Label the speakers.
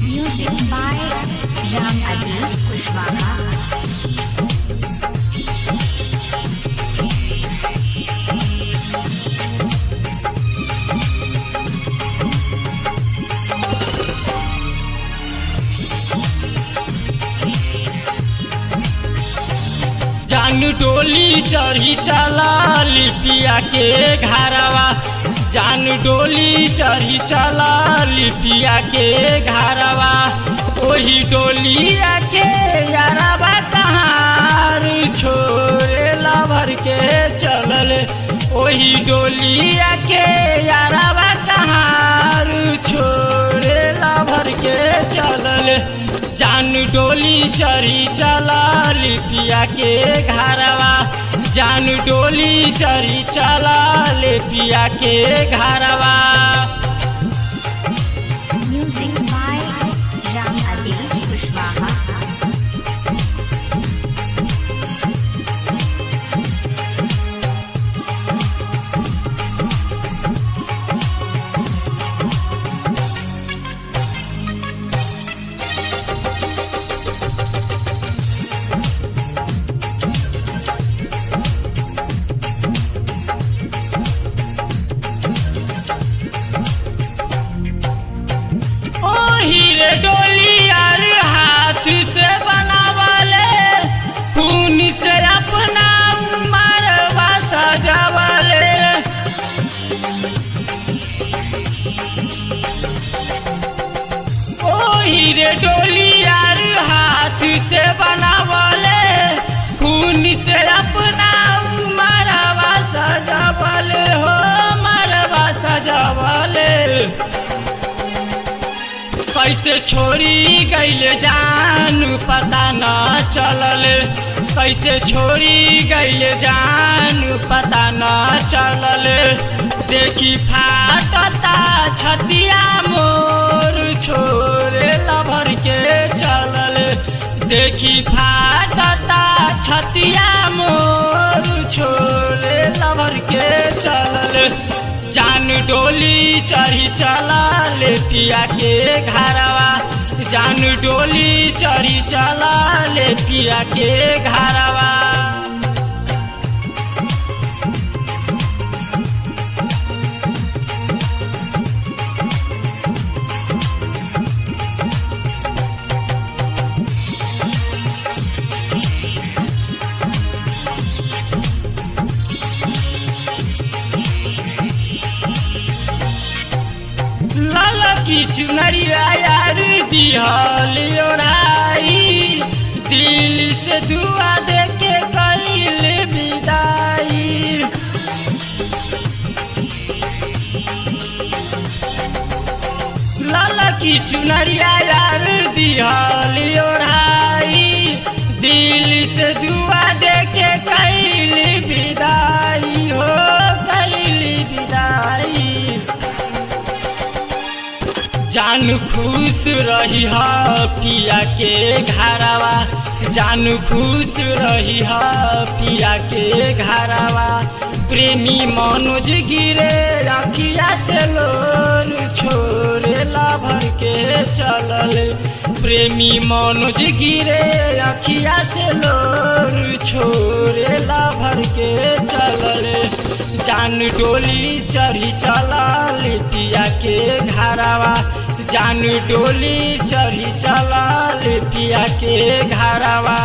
Speaker 1: Music by Ram Adish Kushwaha.
Speaker 2: जान डोली चढ़ी चला लिपिया के घरवा, जान डोली चढ़ी चला लिपिया के घरवा। वही डोलिया के यारवा कहार छोरे लभर के चलल, वही डोलिया के यारवा कहार छोरे लभर के चलल। जान डोली चढ़ी चला लिपिया के घरवा, जान डोली चढ़ी चला लिपिया के घरवा।
Speaker 1: Music by Ram Adish Kushwaha.
Speaker 2: हीरे डोली यार हाथ से बनावले, खून से अपना मरवा सजावले। ओ हीरे डोली यार हाथ से बनावले, खून से अपना मरवा सजावले हो, मरवा सजावले। कैसे छोड़ी गईले जान पता न चलल, कैसे छोड़ी गईले जान पता न चलल। देखी फाटता छतिया मोर छोरे लभर के चलल, देखी फाटता छतिया मोर छोरे लभर के चलल। जान डोली चढ़ी चला लिपिया के घरवा, जान डोली चढ़ी चला लिपिया के घरवा। की चुनरिया यार दिहल ओराई, दिल से दुआ दे के कइल विदाई। लाला की चुनरिया यार दिहल ओराई, दिल से दुआ दे के कइल विदाई हो, कइल विदाई। जान खुश रही है पिया के घरवा, जान खुश रही है पिया के घरवा। प्रेमी मनोज गिरे रखिया से लोर छोरे लभर के चलल, प्रेमी मनोज गिरे रखिया से लोर छोरे लभर के चलल। जान डोली चढ़ी चला लिपिया के घरवा, जान डोली चढ़ी चला लिपिया के घरवा।